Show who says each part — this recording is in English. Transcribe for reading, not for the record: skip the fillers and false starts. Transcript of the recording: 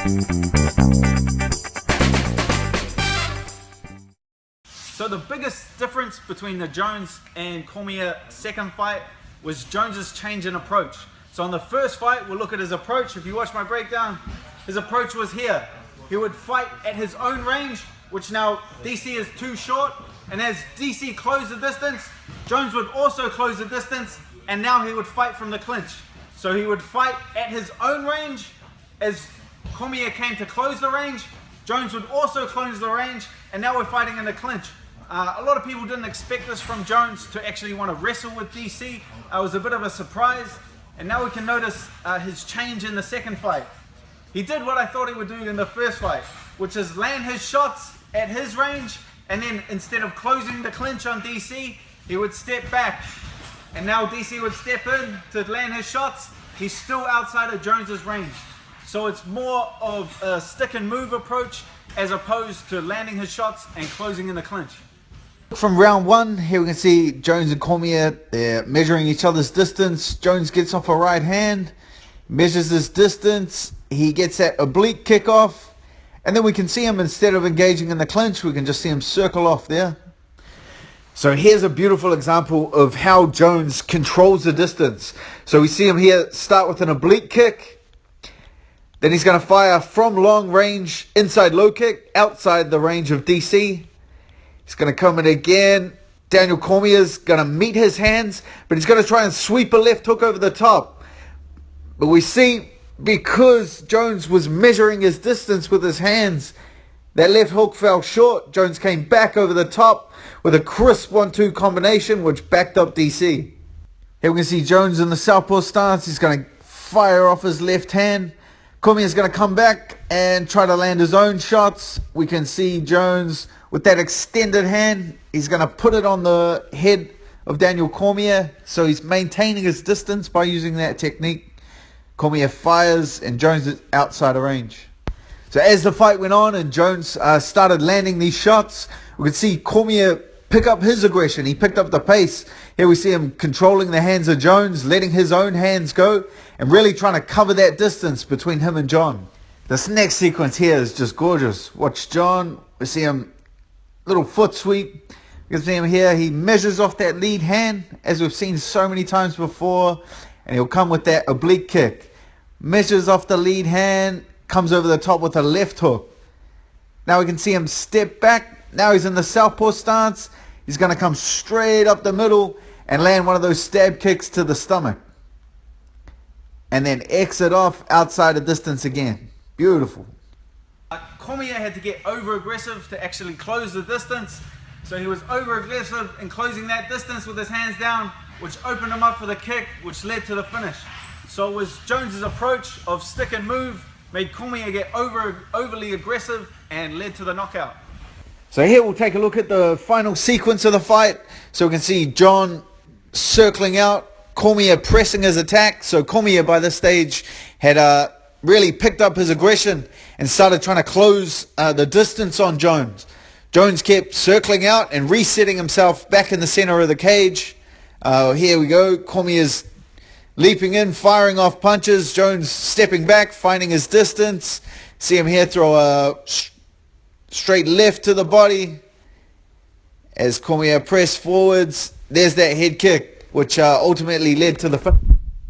Speaker 1: So the biggest difference between the Jones and Cormier second fight was Jones's change in approach. So on the first fight, we'll look at his approach. If you watch my breakdown, his approach was here. He would fight at his own range, which now DC is too short. And as DC closed the distance, Jones would also close the distance, and now he would fight from the clinch. So he would fight at his own range. As Cormier came to close the range, Jones would also close the range, and now we're fighting in the clinch. A lot of people didn't expect this from Jones, to actually want to wrestle with DC. It was a bit of a surprise, and now we can notice his change in the second fight. He did what I thought he would do in the first fight, which is land his shots at his range, and then instead of closing the clinch on DC, he would step back, and now DC would step in to land his shots. He's still outside of Jones's range. So it's more of a stick and move approach as opposed to landing his shots and closing in the clinch.
Speaker 2: From round one, here we can see Jones and Cormier, they're measuring each other's distance. Jones gets off a right hand, measures his distance, he gets that oblique kick off, and then we can see him, instead of engaging in the clinch, we can just see him circle off there. So here's a beautiful example of how Jones controls the distance. So we see him here start with an oblique kick, then he's going to fire from long range, inside low kick, outside the range of DC. He's going to come in again. Daniel Cormier's going to meet his hands, but he's going to try and sweep a left hook over the top. But we see, because Jones was measuring his distance with his hands, that left hook fell short. Jones came back over the top with a crisp 1-2 combination, which backed up DC. Here we can see Jones in the southpaw stance. He's going to fire off his left hand. Cormier's going to come back and try to land his own shots. We can see Jones with that extended hand. He's going to put it on the head of Daniel Cormier. So he's maintaining his distance by using that technique. Cormier fires and Jones is outside of range. So as the fight went on and Jones started landing these shots, we could see Cormier pick up his aggression. He picked up the pace. Here we see him controlling the hands of Jones, letting his own hands go, and really trying to cover that distance between him and John. This next sequence here is just gorgeous. Watch John. We see him, little foot sweep. You can see him here. He measures off that lead hand, as we've seen so many times before, and he'll come with that oblique kick. Measures off the lead hand, comes over the top with a left hook. Now we can see him step back. Now he's in the southpaw stance. He's going to come straight up the middle and land one of those stab kicks to the stomach. And then exit off outside of distance again. Beautiful.
Speaker 1: Cormier had to get over aggressive to actually close the distance. So he was over aggressive in closing that distance with his hands down, which opened him up for the kick, which led to the finish. So it was Jones's approach of stick and move made Cormier get overly aggressive and led to the knockout.
Speaker 2: So here we'll take a look at the final sequence of the fight. So we can see John circling out, Cormier pressing his attack. So Cormier by this stage had really picked up his aggression and started trying to close the distance on Jones. Jones kept circling out and resetting himself back in the center of the cage. Here we go. Cormier's leaping in, firing off punches. Jones stepping back, finding his distance. See him here throw a straight left to the body. As Cormier pressed forwards, there's that head kick, which ultimately led to the finish.